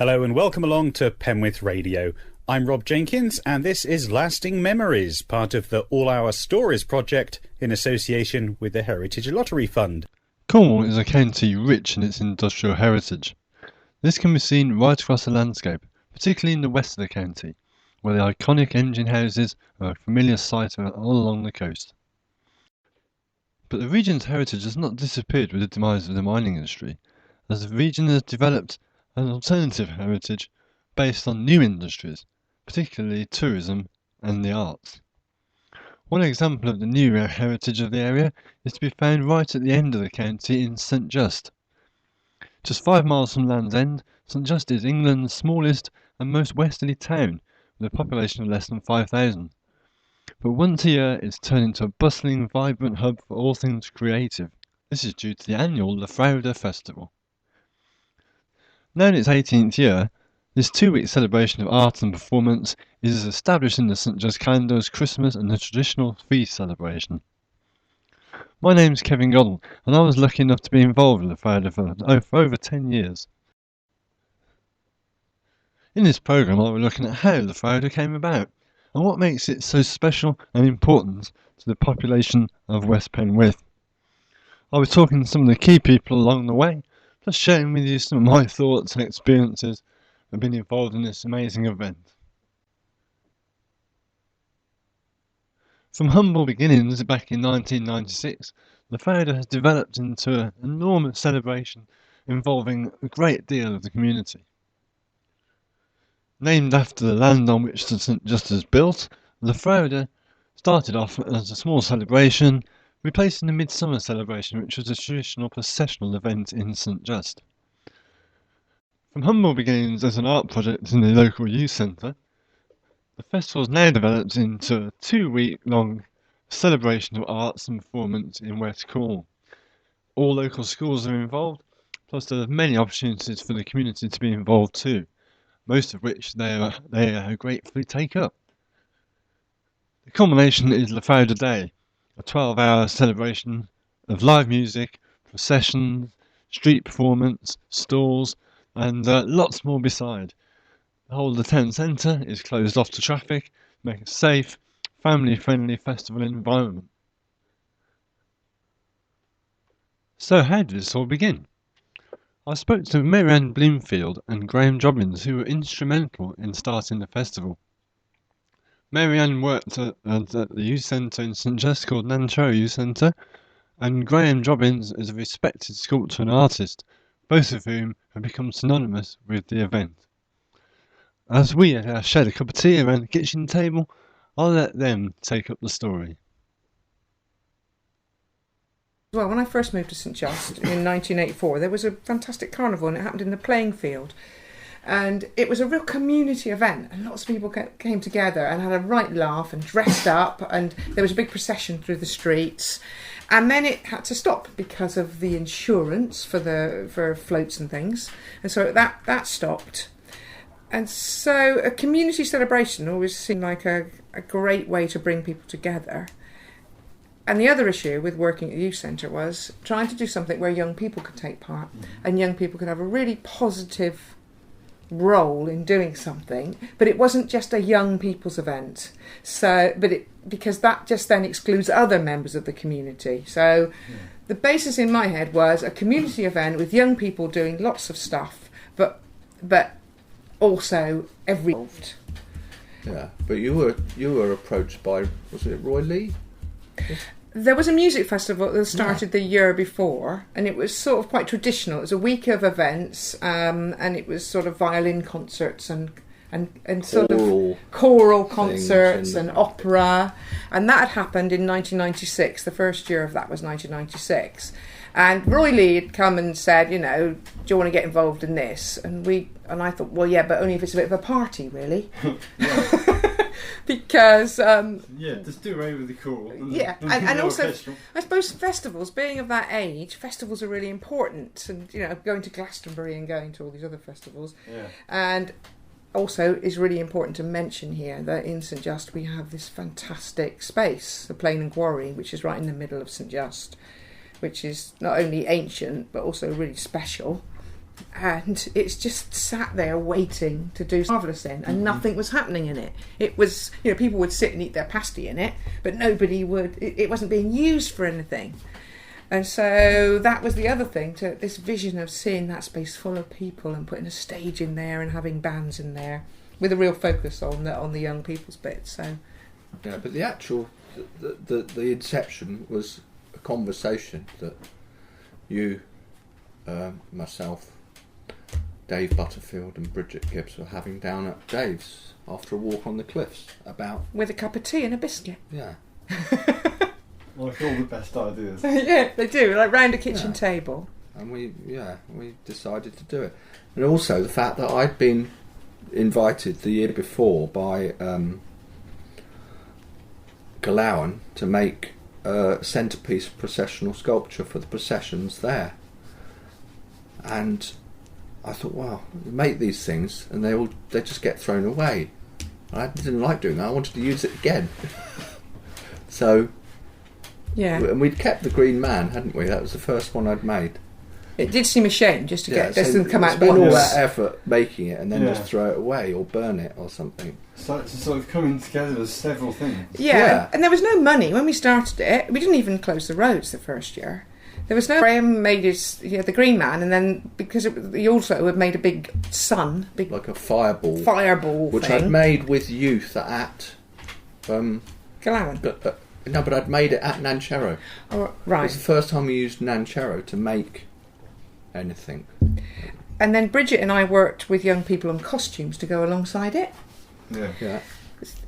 Hello and welcome along to Penwith Radio. I'm Rob Jenkins and this is Lasting Memories, part of the All Our Stories project in association with the Heritage Lottery Fund. Cornwall is a county rich in its industrial heritage. This can be seen right across the landscape, particularly in the west of the county, where the iconic engine houses are a familiar sight all along the coast. But the region's heritage has not disappeared with the demise of the mining industry, as the region has developed an alternative heritage based on new industries, particularly tourism and the arts. One example of the new heritage of the area is to be found right at the end of the county in St Just. Just 5 miles from Land's End, St Just is England's smallest and most westerly town, with a population of less than 5,000. But once a year it's turned into a bustling, vibrant hub for all things creative. This is due to the annual lafrowda festival. Now in its 18th year, this 2-week celebration of art and performance is established in the St Just calendar as Christmas and the traditional feast celebration. My name's Kevin Goddell, and I was lucky enough to be involved in the lafrowda for over 10 years. In this programme I'll be looking at how the lafrowda came about, and what makes it so special and important to the population of West Penwith. I'll be talking to some of the key people along the way, just sharing with you some of my thoughts and experiences of being involved in this amazing event. From humble beginnings back in 1996, the lafrowda has developed into an enormous celebration involving a great deal of the community. Named after the land on which the St Just is built, the lafrowda started off as a small celebration, replacing the midsummer celebration, which was a traditional processional event in St Just. From humble beginnings as an art project in the local youth centre, the festival has now developed into a 2-week-long celebration of arts and performance in West Cornwall. All local schools are involved, plus there are many opportunities for the community to be involved too, most of which they gratefully take up. The culmination is lafrowda Day, a 12-hour celebration of live music, processions, street performance, stalls, and lots more beside. The whole of the town centre is closed off to traffic to make a safe, family-friendly festival environment. So how did this all begin? I spoke to Mary-Ann Bloomfield and Graham Jobbins, who were instrumental in starting the festival. Mary-Ann worked at the youth centre in St Just called Nancho Youth Centre, and Graham Jobbins is a respected sculptor and artist, both of whom have become synonymous with the event. As we shared a cup of tea around the kitchen table, I'll let them take up the story. Well, when I first moved to St Just in 1984, there was a fantastic carnival and it happened in the playing field. And it was a real community event and lots of people came together and had a right laugh and dressed up, and there was a big procession through the streets. And then it had to stop because of the insurance for floats and things. And so that stopped. And so a community celebration always seemed like a great way to bring people together. And the other issue with working at the youth centre was trying to do something where young people could take part and young people could have a really positive role in doing something, but it wasn't just a young people's event. Because that just then excludes other members of the community. So the basis in my head was a community event with young people doing lots of stuff, but also involved. Yeah, but you were approached by, was it Roy Lee? There was a music festival that started the year before, and it was sort of quite traditional. It was a week of events, and it was sort of violin concerts and sort of choral concerts and opera, and that had happened in 1996. The first year of that was 1996, and Roy Lee had come and said, do you want to get involved in this? And I thought, well, yeah, but only if it's a bit of a party, really. Because just do away with the choral. And also I suppose festivals, being of that age, festivals are really important, and going to Glastonbury and going to all these other festivals, and also is really important to mention here that in St Just we have this fantastic space, the Plain and Quarry, which is right in the middle of St Just, which is not only ancient but also really special. and it's just sat there waiting to do marvellous in, and nothing was happening in it. It was, people would sit and eat their pasty in it, but nobody would. It wasn't being used for anything. And so that was the other thing, to this vision of seeing that space full of people and putting a stage in there and having bands in there, with a real focus on the young people's bit. So yeah, but the actual the inception was a conversation that you, myself, Dave Butterfield and Bridget Gibbs were having down at Dave's after a walk on the cliffs about... with a cup of tea and a biscuit. Yeah. Like all the best ideas. Yeah, they do, like round a kitchen table. And we decided to do it. And also the fact that I'd been invited the year before by Galawan to make a centrepiece processional sculpture for the processions there. And I thought, wow, we make these things and they just get thrown away. I didn't like doing that. I wanted to use it again. So, yeah, and we'd kept the Green Man, hadn't we? That was the first one I'd made. It did seem a shame just to get this and come out. Spend all that effort making it and then just throw it away or burn it or something. So it's sort of coming together as several things. Yeah, and there was no money when we started it. We didn't even close the roads the first year. There was no... Graham made the Green Man, and then because he also had made a big sun, like a fireball which thing, I'd made with youth at Galawan. No, but I'd made it at Nancherrow. Oh, right. It was the first time we used Nancherrow to make anything. And then Bridget and I worked with young people on costumes to go alongside it. Yeah.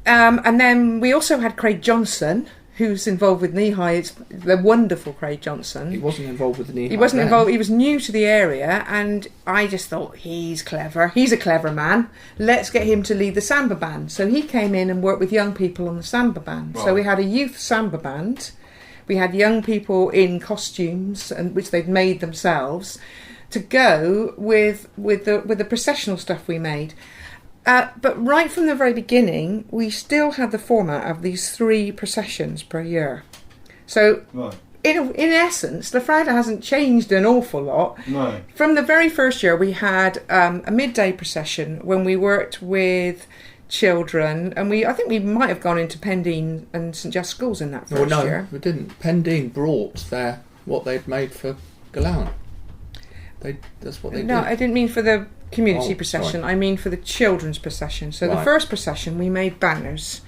And then we also had Craig Johnson, who's involved with Knee High. It's the wonderful Craig Johnson. He wasn't involved with the Knee High. He wasn't involved. He was new to the area, and I just thought, he's clever. He's a clever man. Let's get him to lead the samba band. So he came in and worked with young people on the samba band. Right. So we had a youth samba band. We had young people in costumes, and which they'd made themselves, to go with the processional stuff we made. But right from the very beginning, we still had the format of these 3 processions per year. So, in essence, lafrowda hasn't changed an awful lot. No. From the very first year, we had a midday procession when we worked with children, and I think we might have gone into Pendeen and St Just schools in that first year. No, we didn't. Pendeen brought what they'd made for Galawan. That's what they did. No, I didn't mean for the community procession. Sorry. I mean for the children's procession. So the first procession, we made banners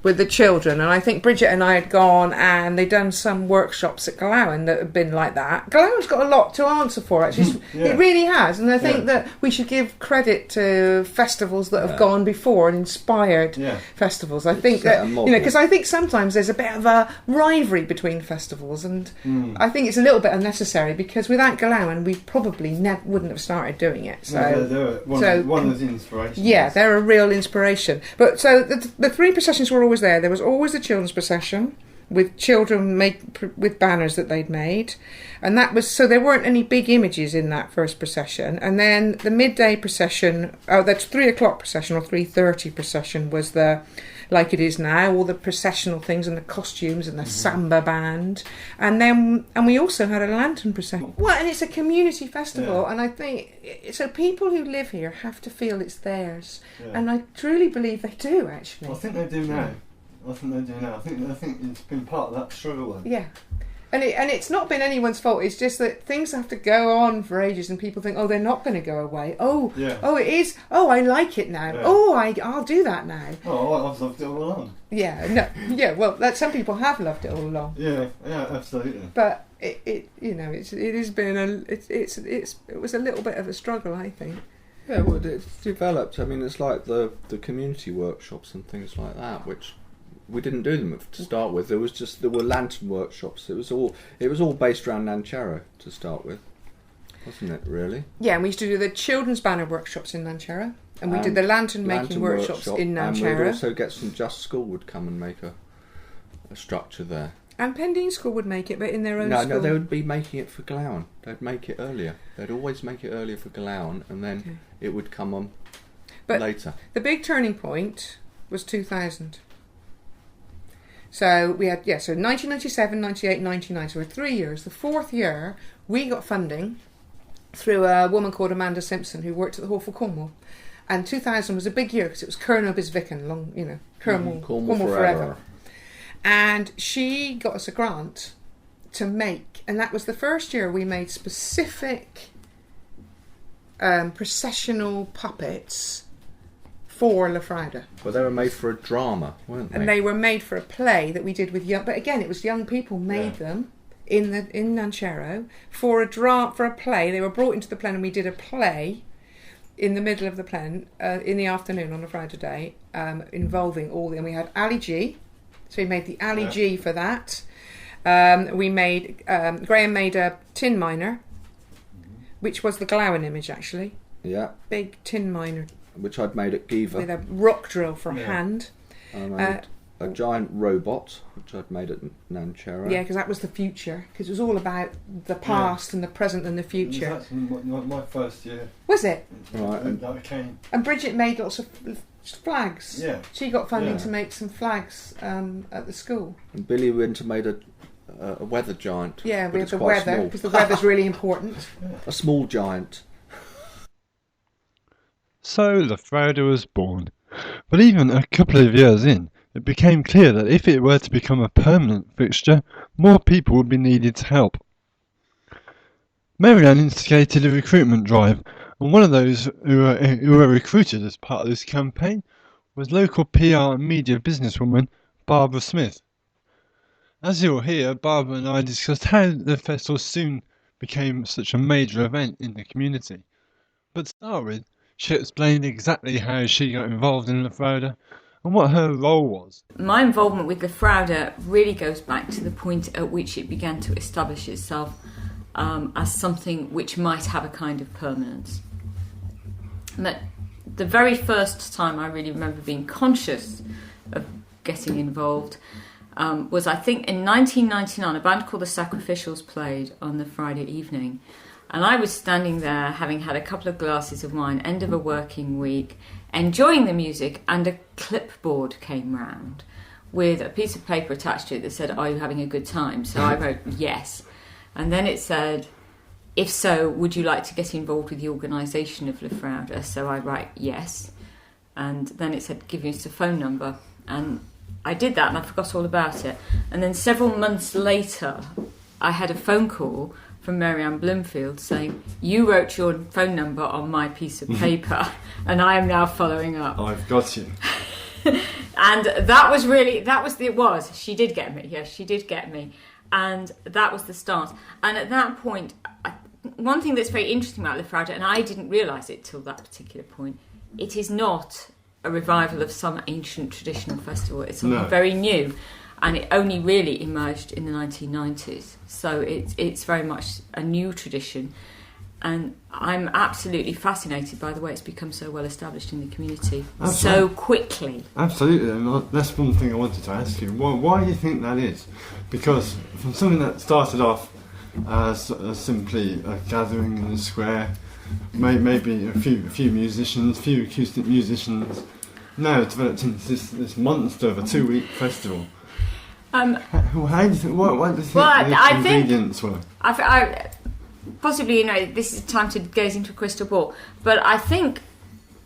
with the children, and I think Bridget and I had gone and they'd done some workshops at Galawan that had been like that. Galawan's got a lot to answer for, actually. It really has, and I think that we should give credit to festivals that have gone before and inspired festivals. I think that, because I think sometimes there's a bit of a rivalry between festivals, and I think it's a little bit unnecessary, because without Galawan we probably wouldn't have started doing it. So they're one of the inspirations. Yeah, they're a real inspiration. But so the 3 processions were always there. There was always the children's procession with children with banners that they'd made, and that was so there weren't any big images in that first procession. And then the midday procession, that's 3:00 procession or 3:30 procession, was the like it is now, all the processional things and the costumes and the samba band, and we also had a lantern procession. Well, and it's a community festival, and I think so people who live here have to feel it's theirs, and I truly believe they do, actually. Well, I think they do now. I think it's been part of that struggle then. Yeah. And it's not been anyone's fault. It's just that things have to go on for ages, and people think, oh, they're not going to go away. Oh, it is. Oh, I like it now. Yeah. Oh, I'll do that now. Oh, I've loved it all along. Yeah, no, yeah. Well, some people have loved it all along. Yeah, absolutely. But it has been it was a little bit of a struggle, I think. Yeah, well, it's developed. I mean, it's like the community workshops and things like that, which. We didn't do them to start with. There were lantern workshops. It was all based around Nancherrow to start with, wasn't it? Really? Yeah, and we used to do the children's banner workshops in Nancherrow, and we did the lantern making workshops in Nancherrow. And we'd also get some Just School would come and make a structure there. And Pendeen School would make it, but in their own school. No, they would be making it for Galawan. They'd make it earlier. They'd always make it earlier for Galawan, and then it would come on later. The big turning point was 2000. So we had, so 1997, 98, 99, so we're 3 years. The 4th year, we got funding through a woman called Amanda Simpson who worked at the Hall for Cornwall. And 2000 was a big year because it was Colonel Bisvicken, Cornwall forever. And she got us a grant to make, and that was the first year we made specific processional puppets for lafrowda. Well, they were made for a drama, weren't they? And they were made for a play that we did with young, but again, it was young people made them in Nanchero for a play. They were brought into the Plen, and we did a play in the middle of the Plen in the afternoon on a Friday day, involving all the, and we had Ali G, so we made the Ali G for that. We made Graham made a tin miner, which was the Glowen image actually. Yeah. Big tin miner. Which I'd made at Giva. With a rock drill for a hand. I made a giant robot, which I'd made at Nanchero. Yeah, because that was the future. Because it was all about the past and the present and the future. It was actually my first year. Was it? Right. And Bridget made lots of flags. Yeah. She got funding to make some flags at the school. And Billy Winter made a weather giant. Yeah, we had the weather, because the weather's really important. A small giant. So lafrowda was born. But even a couple of years in, it became clear that if it were to become a permanent fixture, more people would be needed to help. Marianne instigated a recruitment drive, and one of those who were recruited as part of this campaign was local PR and media businesswoman Barbara Smith. As you'll hear, Barbara and I discussed how the festival soon became such a major event in the community. But to start with, she explained exactly how she got involved in lafrowda and what her role was. My involvement with lafrowda really goes back to the point at which it began to establish itself as something which might have a kind of permanence. But the very first time I really remember being conscious of getting involved was, I think, in 1999, a band called the Sacrificials played on the Friday evening. And I was standing there, having had a couple of glasses of wine, end of a working week, enjoying the music, and a clipboard came round with a piece of paper attached to it that said, "Are you having a good time?" So I wrote, "Yes." And then it said, "If so, would you like to get involved with the organisation of lafrowda?" So I write, "Yes." And then it said, "Give us a phone number." And I did that, and I forgot all about it. And then several months later, I had a phone call from Marianne Bloomfield saying, "You wrote your phone number on my piece of paper and I am now following up." I've got you. And she did get me. Yes, she did get me. And that was the start. And at that point, one thing that's very interesting about lafrowda, and I didn't realise it till that particular point, it is not a revival of some ancient traditional festival. It's something very new. And it only really emerged in the 1990s. So it's very much a new tradition. And I'm absolutely fascinated by the way it's become so well established in the community so quickly. Absolutely, and that's one thing I wanted to ask you. Why do you think that is? Because from something that started off as simply a gathering in the square, maybe a few musicians, a few acoustic musicians, now it's developed into this monster of a 2-week festival. How do you think? What do you think the ingredients were? Possibly, this is time to gaze into a crystal ball, but I think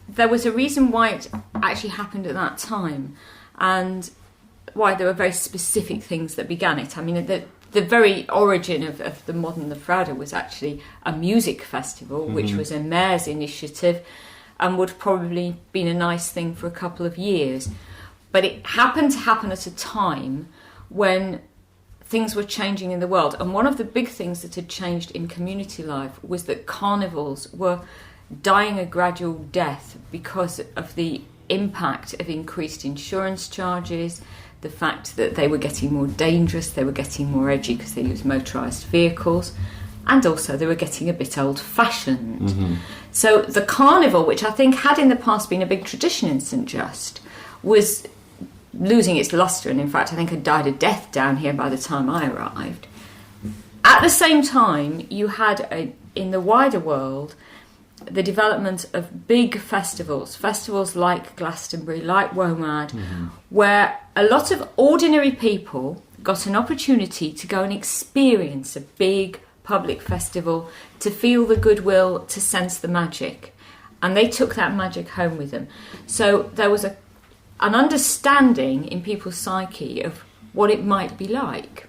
there was a reason why it actually happened at that time, and why there were very specific things that began it. I mean, the very origin of the modern lafrowda was actually a music festival, which was a mayor's initiative, and would probably been a nice thing for a couple of years. But it happened to happen at a time when things were changing in the world. And one of the big things that had changed in community life was that carnivals were dying a gradual death because of the impact of increased insurance charges, the fact that they were getting more dangerous, they were getting more edgy because they used motorised vehicles, and also they were getting a bit old-fashioned. So the carnival, which I think had in the past been a big tradition in St Just, was losing its lustre, and in fact I think had died a death down here by the time I arrived. At the same time, you had in the wider world the development of big festivals like Glastonbury, like WOMAD, where a lot of ordinary people got an opportunity to go and experience a big public festival, to feel the goodwill, to sense the magic. And they took that magic home with them. So there was an understanding in people's psyche of what it might be like.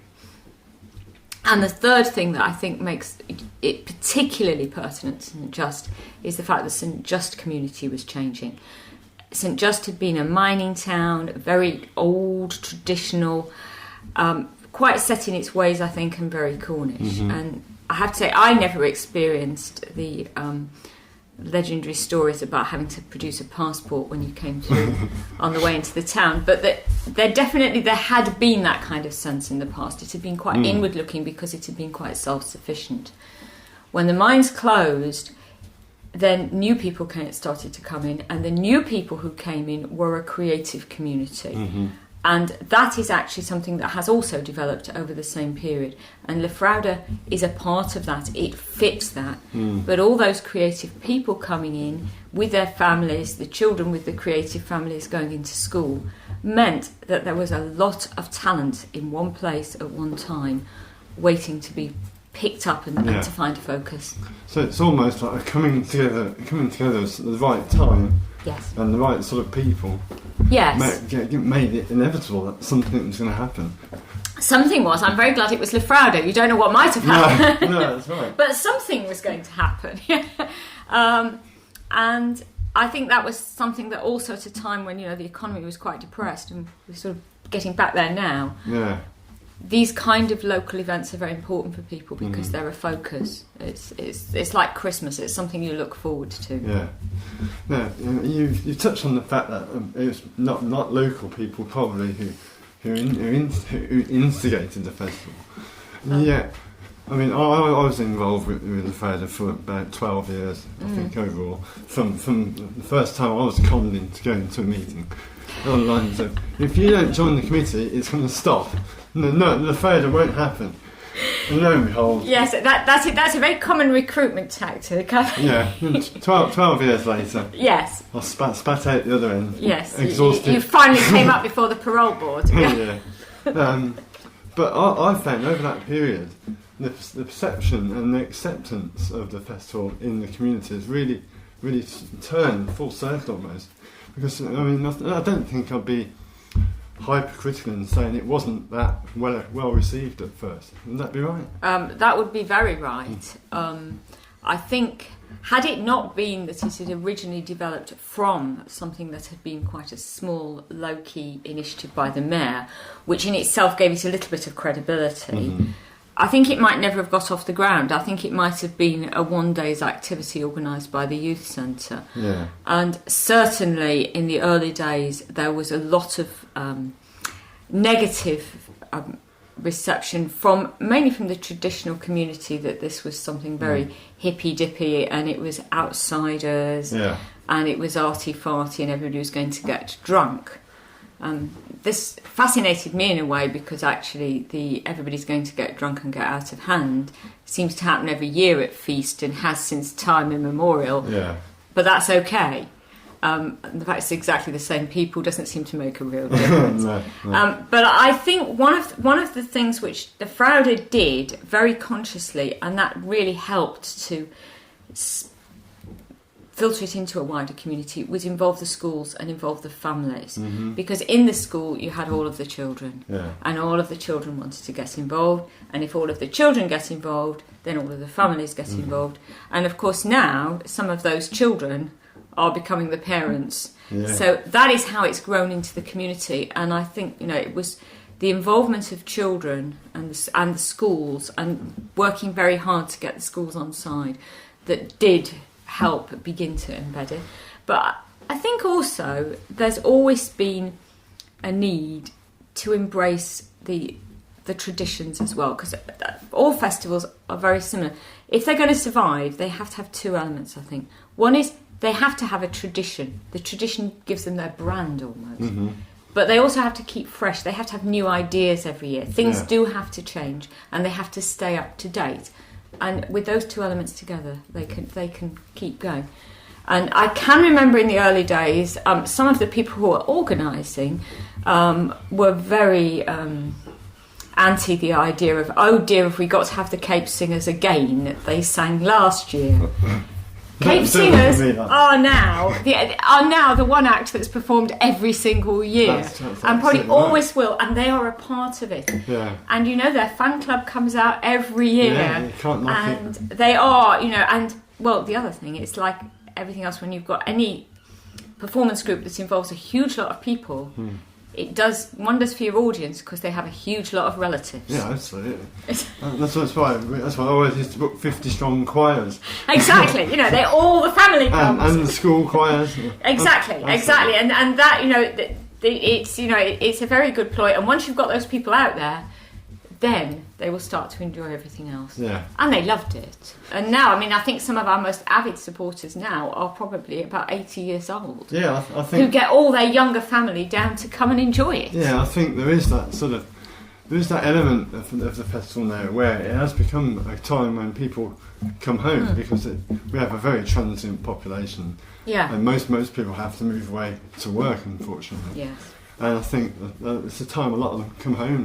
And the third thing that I think makes it particularly pertinent to St Just is the fact that St Just community was changing. St Just had been a mining town, very old, traditional, quite set in its ways, I think, and very Cornish. And I have to say, I never experienced the legendary stories about having to produce a passport when you came through on the way into the town, but that there had been that kind of sense in the past. It had been quite inward looking because it had been quite self-sufficient. When the mines closed, then new people started to come in, and the new people who came in were a creative community. And that is actually something that has also developed over the same period. And lafrowda is a part of that. It fits that. But all those creative people coming in with their families, the children with the creative families going into school, meant that there was a lot of talent in one place at one time waiting to be picked up and to find focus. So it's almost like a coming together at the right time. Yes. And the right sort of people. Yes. Made it inevitable that something was going to happen. Something was. I'm very glad it was lafrowda. You don't know what might have happened. No, that's right. But something was going to happen. And I think that was something that also at a time when, the economy was quite depressed, and we're sort of getting back there now. Yeah. These kind of local events are very important for people because they're a focus. It's like Christmas. It's something you look forward to. Yeah. No, you touched on the fact that it was not local people probably who instigated the festival. Yeah. I mean, I was involved with the fair for about 12 years, I think, overall. From the first time I was conned into going to a meeting online. So if you don't join the committee, it's going to stop. No, the fair won't happen. And lo and behold... Yes, that's it. That's a very common recruitment tactic. Yeah, 12 years later. Yes. I spat out the other end. Yes. Exhausted. You finally came up before the parole board. Yeah. But I found over that period, the perception and the acceptance of the festival in the community has really turned full circle almost. Because, I mean, I don't think I'd be hypercritical in saying it wasn't that well received at first. Wouldn't that be right? That would be very right. I think, had it not been that it had originally developed from something that had been quite a small, low-key initiative by the mayor, which in itself gave it a little bit of credibility, I think it might never have got off the ground. I think it might have been a one-day's activity organised by the youth centre. Yeah. And certainly in the early days there was a lot of negative reception mainly from the traditional community, that this was something very hippy-dippy and it was outsiders and it was arty-farty and everybody was going to get drunk. This fascinated me in a way because actually everybody's going to get drunk and get out of hand seems to happen every year at Feast and has since time immemorial. Yeah. But that's okay. The fact it's exactly the same people doesn't seem to make a real difference. No. But I think one of the things which the lafrowda did very consciously, and that really helped to filter it into a wider community, was involve the schools and involve the families. Because in the school you had all of the children, and all of the children wanted to get involved, and if all of the children get involved, then all of the families get involved. And of course now some of those children are becoming the parents. So that is how it's grown into the community. And I think it was the involvement of children and the schools, and working very hard to get the schools on side, that did help begin to embed it. But I think also there's always been a need to embrace the traditions as well, because all festivals are very similar. If they're going to survive, they have to have two elements, I think. One is they have to have a tradition. The tradition gives them their brand almost. But they also have to keep fresh. They have to have new ideas every year. Things do have to change, and they have to stay up to date. And with those two elements together, they can keep going. And I can remember in the early days, some of the people who were organising were very anti the idea of, oh dear, have we got to have the Cape Singers again that they sang last year. Cape Singers are now the one act that's performed every single year, and probably always will, and they are a part of it. Yeah. And their fan club comes out every year, you can't knock it. they are, and well, the other thing, it's like everything else. When you've got any performance group that involves a huge lot of people, it does wonders for your audience because they have a huge lot of relatives. Yeah, absolutely. That's why I always used to book 50-strong choirs. Exactly. They're all the family comes. And the school choirs. Exactly. And that it's a very good ploy. And once you've got those people out there, then they will start to enjoy everything else. Yeah. And they loved it. And now, I think some of our most avid supporters now are probably about 80 years old. Yeah, I think... Who get all their younger family down to come and enjoy it. Yeah, I think there is that element of the festival now where it has become a time when people come home because we have a very transient population. Yeah. And most people have to move away to work, unfortunately. Yes. And I think it's a time a lot of them come home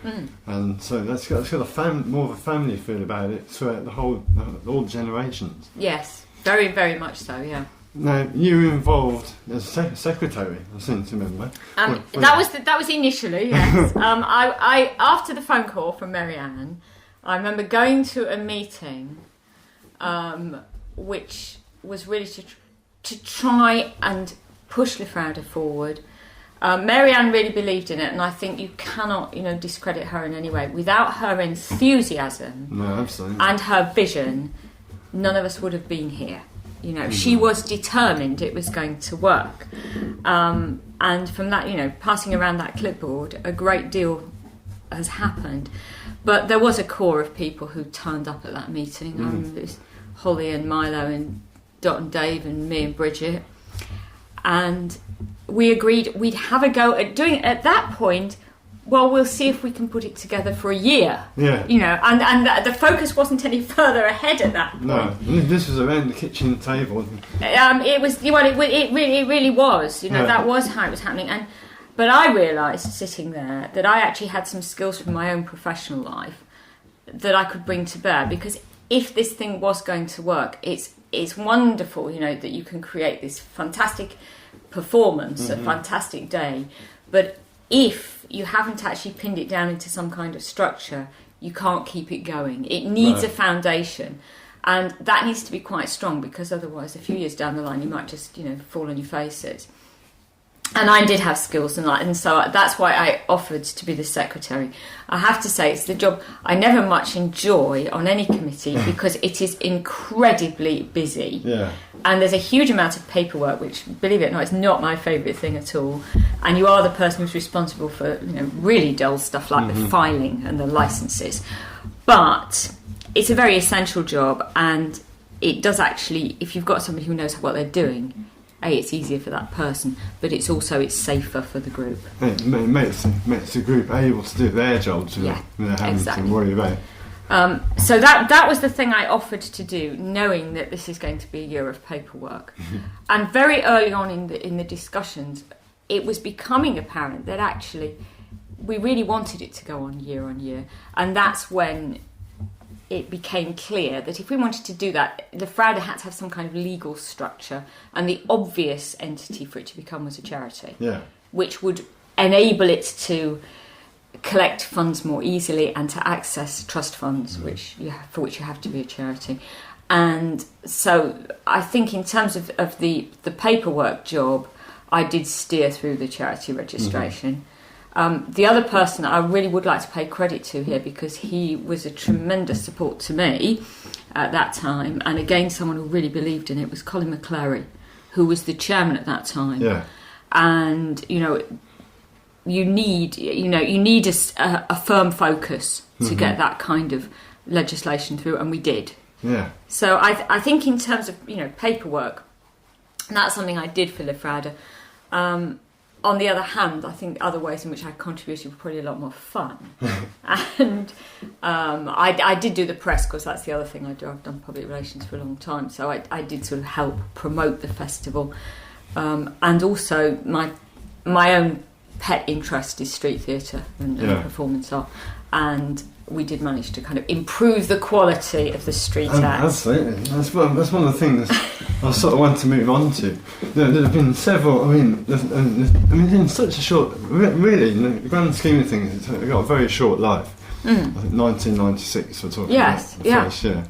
now, and so that's got more of a family feel about it throughout all the generations. Yes, very, very much so. Yeah. Now you were involved as secretary, I seem to remember. That was initially, yes. I after the phone call from Marianne, I remember going to a meeting, which was really to try and push lafrowda forward. Marianne really believed in it, and I think you cannot, discredit her in any way. Without her enthusiasm and her vision, none of us would have been here. She was determined it was going to work. And from that, passing around that clipboard, a great deal has happened. But there was a core of people who turned up at that meeting. There's Holly and Milo and Dot and Dave and me and Bridget. And we agreed we'd have a go at doing it at that point. Well, we'll see if we can put it together for a year. Yeah. And the focus wasn't any further ahead at that point. No, this was around the kitchen table. It was. It really was. That was how it was happening. But I realised sitting there that I actually had some skills from my own professional life that I could bring to bear. Because if this thing was going to work, it's wonderful. That you can create this fantastic performance, a fantastic day, but if you haven't actually pinned it down into some kind of structure, you can't keep it going. It needs a foundation, and that needs to be quite strong, because otherwise a few years down the line you might just fall on your faces. And I did have skills and so that's why I offered to be the secretary. I have to say it's the job I never much enjoy on any committee because it is incredibly busy. Yeah. And there's a huge amount of paperwork, which, believe it or not, is not my favourite thing at all. And you are the person who's responsible for really dull stuff like the filing and the licences. But it's a very essential job, and it does actually, if you've got somebody who knows what they're doing, it's easier for that person, but it's safer for the group. It makes the group able to do their jobs without having to worry about it. So that was the thing I offered to do, knowing that this is going to be a year of paperwork. And very early on in the discussions, it was becoming apparent that actually we really wanted it to go on year, and that's when it became clear that if we wanted to do that, lafrowda had to have some kind of legal structure, and the obvious entity for it to become was a charity, which would enable it to collect funds more easily and to access trust funds, for which you have to be a charity. And so I think in terms of the paperwork job, I did steer through the charity registration. The other person I really would like to pay credit to here, because he was a tremendous support to me at that time, and again someone who really believed in it, was Colin McClary, who was the chairman at that time. Yeah. And you need a firm focus to get that kind of legislation through, and we did. Yeah. So I think in terms of paperwork, that's something I did for lafrowda. On the other hand, I think other ways in which I contributed were probably a lot more fun. And I did do the press, because that's the other thing I do. I've done public relations for a long time, so I did sort of help promote the festival. And also my own pet interest is street theatre and performance art. and we did manage to kind of improve the quality of the street acts. Absolutely, that's one of the things I sort of want to move on to. There have been several. In such a short, really, in the grand scheme of things, it's got a very short life. I think 1996 we're talking Yes, about. yeah. First year.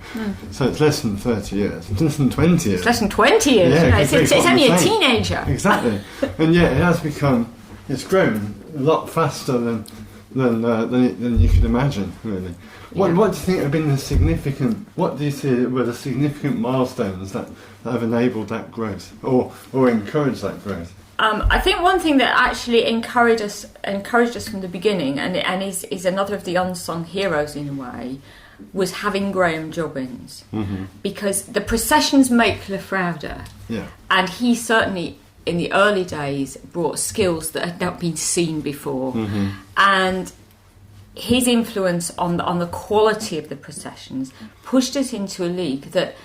So it's less than 30 years. It's less than 20 years. It's less than 20 years. Yeah, You know, it's exactly what only I'm a saying. teenager. Exactly. And yet it has become, it's grown a lot faster than you could imagine, really. What do you think have been the significant, what do you see were the significant milestones that have enabled that growth or encouraged that growth? I think one thing that actually encouraged us from the beginning, and is another of the unsung heroes in a way, was having Graham Jobbins, because the processions make lafrowda, and he certainly in the early days brought skills that had not been seen before, and his influence on the quality of the processions pushed us into a league that,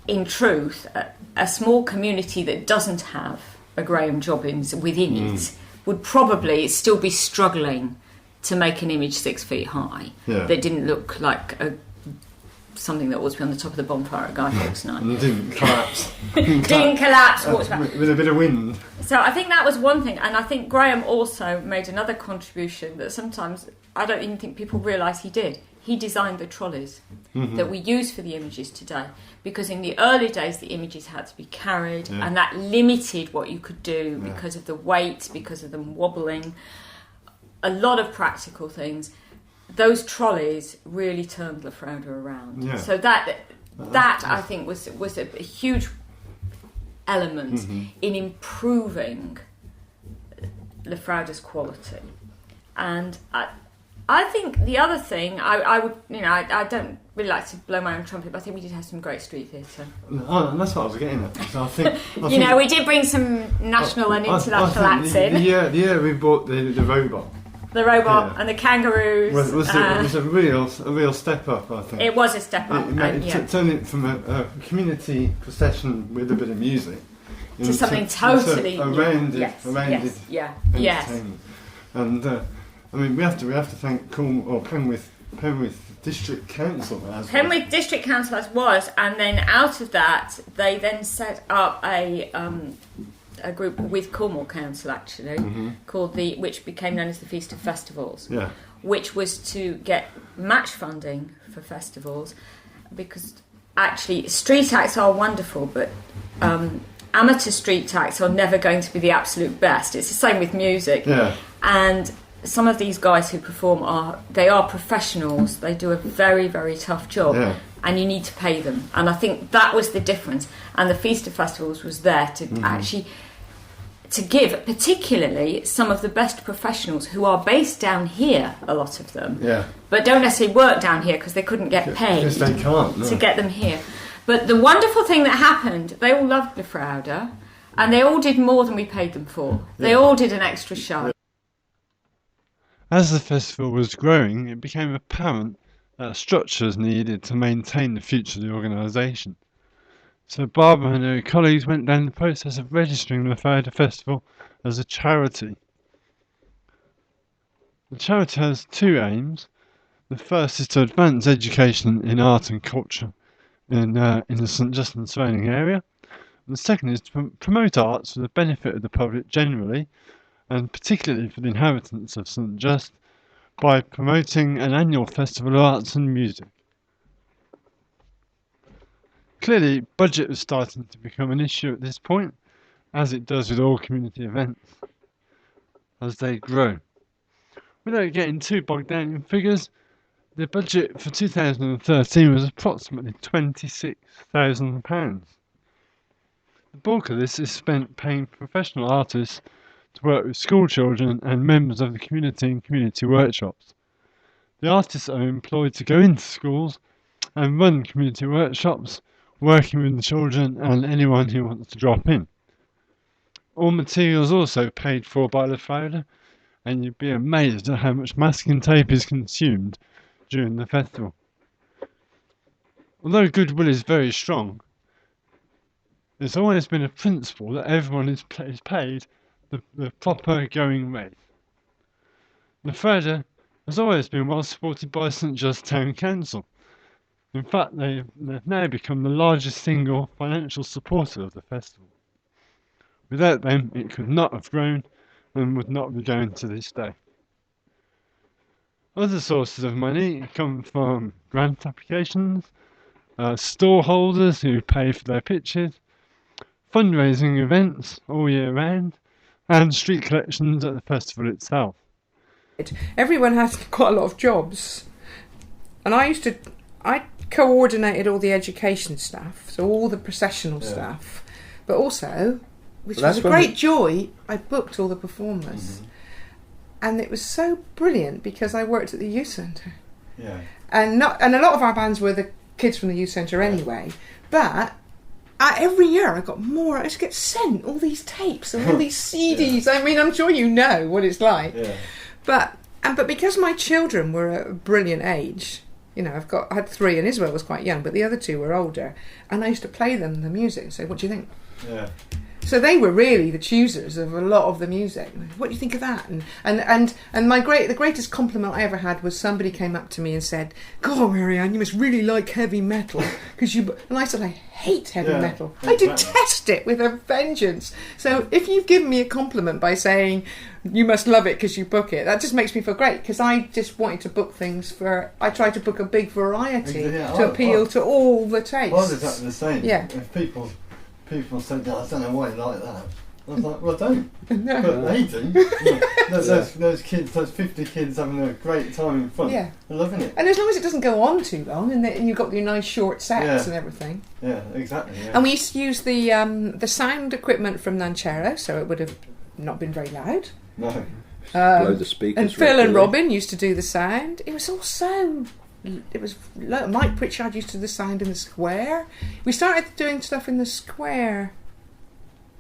in truth, a small community that doesn't have a Graham Jobbins within it would probably still be struggling to make an image 6 feet high that didn't look like something that ought to be on the top of the bonfire at Guy Fawkes Night. And didn't collapse. Didn't collapse. With a bit of wind. So I think that was one thing, and I think Graham also made another contribution that sometimes I don't even think people realise he did. He designed the trolleys that we use for the images today, because in the early days the images had to be carried, and that limited what you could do because of the weight, because of them wobbling. A lot of practical things. Those trolleys really turned lafrowda around. Yeah. So that I think was a huge element in improving lafrowda's quality. And I think the other thing I would, I don't really like to blow my own trumpet, but I think we did have some great street theatre. Oh, that's what I was getting at. So I think we did bring some national and international acts in. Yeah, we brought the robot. The robot and the kangaroos was a real step up, I think. It was a step up. It turned it from a community procession with a bit of music to something totally a rounded entertainment. And we have to thank Penwith District Council. Penwith District Council and then out of that they then set up a group with Cornwall Council actually called which became known as the Feast of Festivals, which was to get match funding for festivals, because actually street acts are wonderful, but amateur street acts are never going to be the absolute best. It's the same with music, and some of these guys who perform are professionals. They do a very, very tough job, and you need to pay them, and I think that was the difference. And the Feast of Festivals was there to actually to give particularly some of the best professionals who are based down here, a lot of them, but don't necessarily work down here because they couldn't get paid to get them here. But the wonderful thing that happened, they all loved lafrowda, and they all did more than we paid them for. They all did an extra show. As the festival was growing, it became apparent that structures needed to maintain the future of the organisation. So Barbara and her colleagues went down the process of registering the lafrowda Festival as a charity. The charity has two aims. The first is to advance education in art and culture in the St Just and surrounding area. And the second is to promote arts for the benefit of the public generally, and particularly for the inhabitants of St Just, by promoting an annual festival of arts and music. Clearly, budget was starting to become an issue at this point, as it does with all community events, as they grow. Without getting too bogged down in figures, the budget for 2013 was approximately £26,000. The bulk of this is spent paying professional artists to work with school children and members of the community in community workshops. The artists are employed to go into schools and run community workshops, working with the children and anyone who wants to drop in. All materials also paid for by lafrowda, and you'd be amazed at how much masking tape is consumed during the festival. Although goodwill is very strong, there's always been a principle that everyone is paid the proper going rate. Lafrowda has always been well supported by St Just Town Council. In fact, they've now become the largest single financial supporter of the festival. Without them, it could not have grown and would not be going to this day. Other sources of money come from grant applications, store holders who pay for their pitches, fundraising events all year round, and street collections at the festival itself. Everyone has quite a lot of jobs, and I coordinated all the education stuff, so all the processional stuff, but also, which was a great joy, I booked all the performers. And it was so brilliant because I worked at the youth centre. Yeah. And a lot of our bands were the kids from the youth centre anyway. But every year I got more. I just get sent all these tapes and all these CDs. I mean, I'm sure you know what it's like. Yeah. But because my children were at a brilliant age, you know, I had 3 and Israel was quite young, but the other 2 were older. And I used to play them the music and say, what do you think? Yeah. So they were really the choosers of a lot of the music. What do you think of that? And the greatest compliment I ever had was somebody came up to me and said, "God, Marianne, you must really like heavy metal." And I said, I hate heavy metal. Exactly. I detest it with a vengeance. So if you've given me a compliment by saying you must love it because you book it, that just makes me feel great, because I just wanted to book things I tried to book a big variety to appeal to all the tastes. Well, exactly the same. Yeah. If people said, I don't know why you like that. I was like, well, I don't. No. But they do. Yeah. Those kids, those 50 kids having a great time in front. Yeah. They're loving it. And as long as it doesn't go on too long, and you've got your nice short sets and everything. Yeah, exactly. Yeah. And we used to use the sound equipment from Nanchero, so it would have not been very loud. No. Blow the speakers. And Phil and Robin used to do the sound. It was all so... It was Mike Pritchard used to do the sound in the square. We started doing stuff in the square.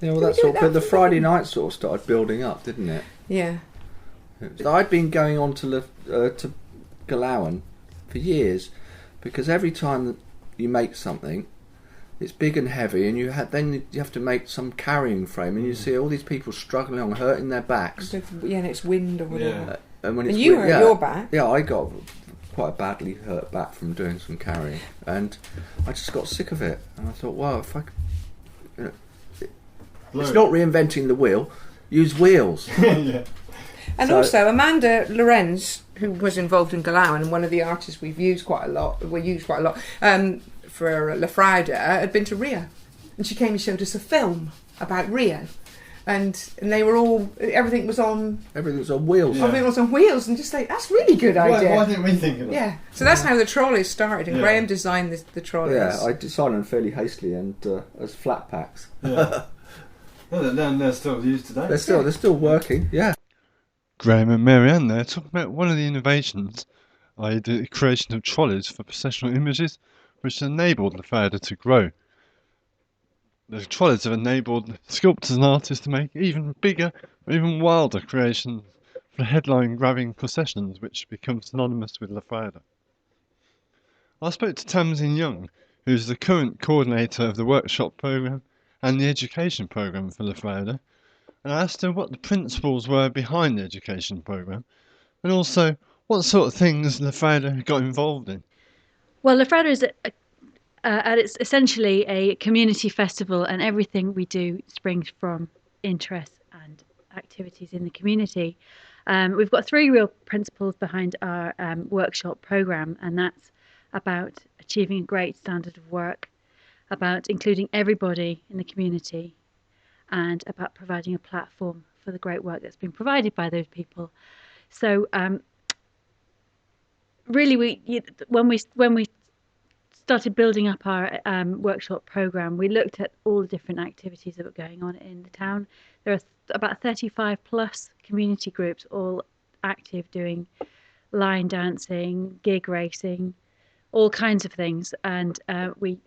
Yeah, well, but the Friday night sort of started building up, didn't it? Yeah. I'd been going on to Galawan for years, because every time that you make something, it's big and heavy, and you have to make some carrying frame, and you see all these people struggling along, hurting their backs. Yeah, and it's wind or whatever. And you hurt your back. Yeah, I got quite a badly hurt back from doing some carrying, and I just got sick of it, and I thought, wow, if I could, it's not reinventing the wheel, use wheels. Yeah. And also Amanda Lorenz, who was involved in Galawan, and one of the artists we used quite a lot for Lafrowda, had been to Rio, and she came and showed us a film about Rio. And they were all, everything was on wheels. Yeah. Everything was on wheels, and just like, that's a really good idea. Why didn't we think of it? Yeah. So that's how the trolleys started, and Graham designed the trolleys. Yeah, I designed them fairly hastily and as flat packs. Yeah. Well, they're still used today. They're still working. Yeah. Graham and Marianne there talk about one of the innovations, i.e. the creation of trolleys for processional images, which enabled the Lafrowda to grow. The trolleys have enabled sculptors and artists to make even bigger, even wilder creations for headline-grabbing processions, which become synonymous with Lafrowda. I spoke to Tamsin Young, who is the current coordinator of the workshop programme and the education programme for Lafrowda, and I asked her what the principles were behind the education programme, and also what sort of things Lafrowda got involved in. Well, Lafrowda is it's essentially a community festival, and everything we do springs from interests and activities in the community. We've got 3 real principles behind our workshop programme, and that's about achieving a great standard of work, about including everybody in the community, and about providing a platform for the great work that's been provided by those people. So really, when we started building up our workshop programme, we looked at all the different activities that were going on in the town. There are about 35 plus community groups, all active, doing line dancing, gig racing, all kinds of things. And we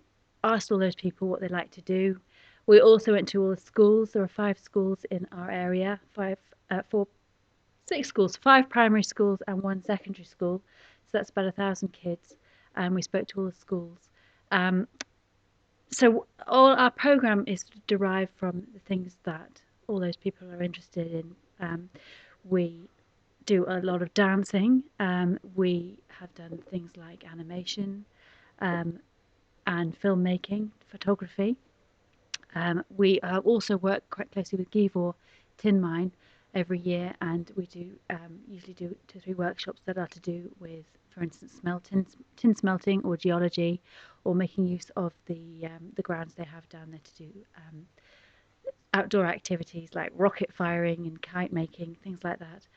asked all those people what they like to do. We also went to all the schools. There are 5 schools in our area, 6 schools, 5 primary schools and 1 secondary school. So that's about 1,000 kids. And we spoke to all the schools. So all our programme is derived from the things that all those people are interested in. We do a lot of dancing. We have done things like animation and filmmaking, photography. We also work quite closely with Givor Tin Mine every year, and we do usually do 2 or 3 workshops that are to do with, for instance, tin smelting or geology, or making use of the grounds they have down there to do outdoor activities like rocket firing and kite making, things like that.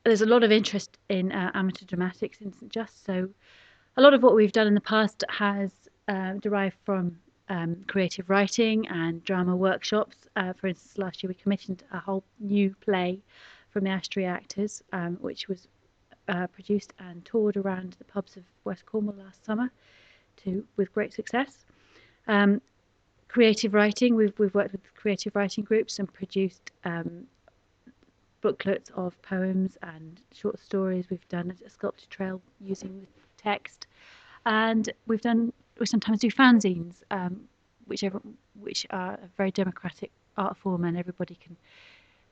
There's a lot of interest in amateur dramatics in St Just, so a lot of what we've done in the past has derived from creative writing and drama workshops. For instance, last year we commissioned a whole new play from the Ashtree actors, which was produced and toured around the pubs of West Cornwall last summer with great success. Creative writing, we've worked with creative writing groups and produced booklets of poems and short stories. We've done a sculpture trail using the text, and we sometimes do fanzines, which are a very democratic art form, and everybody can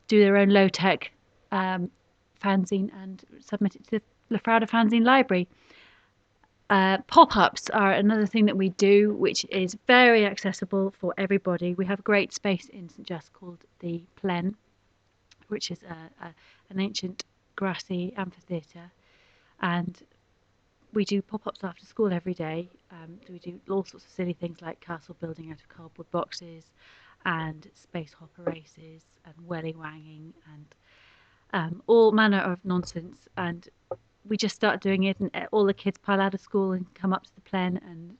do their own low tech fanzine and submit it to the lafrowda fanzine library. Pop-ups are another thing that we do, which is very accessible for everybody. We have a great space in St Just called the Plen, which is an ancient grassy amphitheatre, and we do pop-ups after school every day. We do all sorts of silly things like castle building out of cardboard boxes, and space hopper races, and welly wanging, and all manner of nonsense. And we just start doing it, and all the kids pile out of school and come up to the Plen and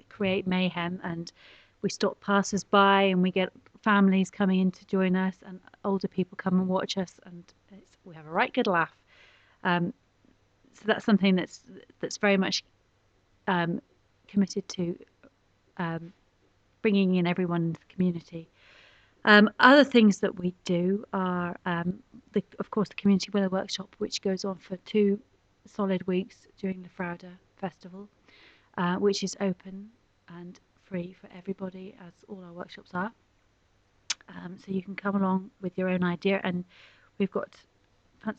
create mayhem. And we stop passers-by, and we get families coming in to join us, and older people come and watch us, and we have a right good laugh. So that's something that's very much committed to bringing in everyone into the community. Other things that we do are, of course, the Community Willow Workshop, which goes on for 2 solid weeks during the Lafrowda Festival, which is open and free for everybody, as all our workshops are. So you can come along with your own idea, and we've got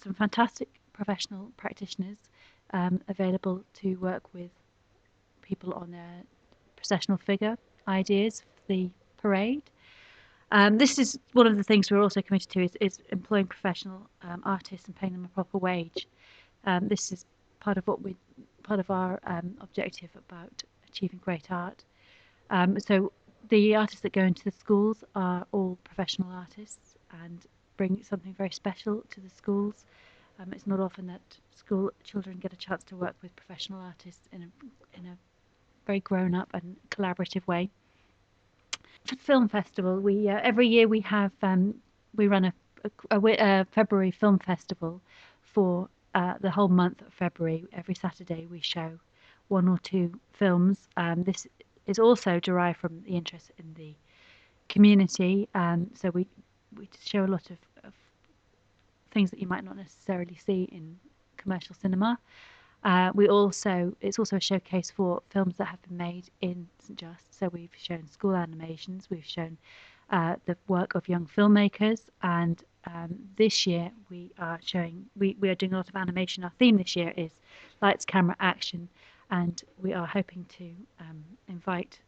some fantastic professional practitioners available to work with people on their processional figure ideas for the parade. This is one of the things we're also committed to is employing professional artists and paying them a proper wage. This is part of our objective about achieving great art. So the artists that go into the schools are all professional artists and bring something very special to the schools. It's not often that school children get a chance to work with professional artists in a very grown-up and collaborative way. For the film festival, we every year we run a February film festival for the whole month of February. Every Saturday we show 1 or 2 films. This is also derived from the interest in the community. So we show a lot of things that you might not necessarily see in commercial cinema. It's also a showcase for films that have been made in St Just. So we've shown school animations, we've shown the work of young filmmakers, and this year we are doing a lot of animation. Our theme this year is lights, camera, action, and we are hoping to invite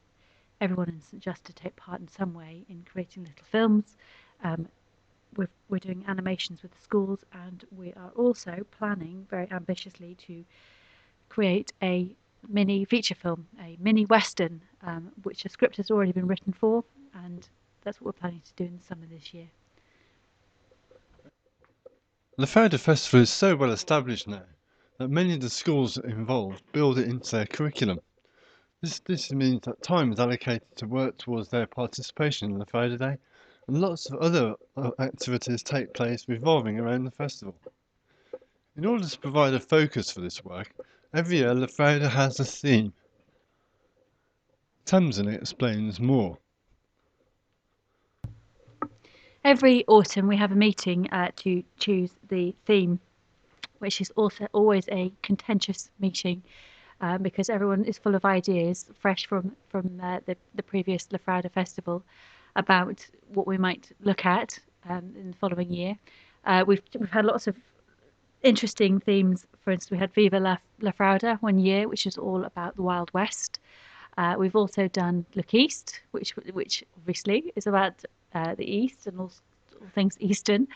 everyone in St Just to take part in some way in creating little films. We're doing animations with the schools, and we are also planning very ambitiously to create a mini feature film, a mini western, which a script has already been written for, and that's what we're planning to do in the summer this year. The Lafrowda Festival is so well established now that many of the schools involved build it into their curriculum. This means that time is allocated to work towards their participation in the Lafrowda Day, and lots of other activities take place revolving around the festival. In order to provide a focus for this work, every year Lafrowda has a theme. Tamsin explains more. Every autumn we have a meeting to choose the theme, which is also always a contentious meeting because everyone is full of ideas, fresh from the previous Lafrowda Festival. about what we might look at in the following year. We've had lots of interesting themes. For instance, we had Viva lafrowda one year, which is all about the Wild West. We've also done Look East, which obviously is about the East and all things Eastern.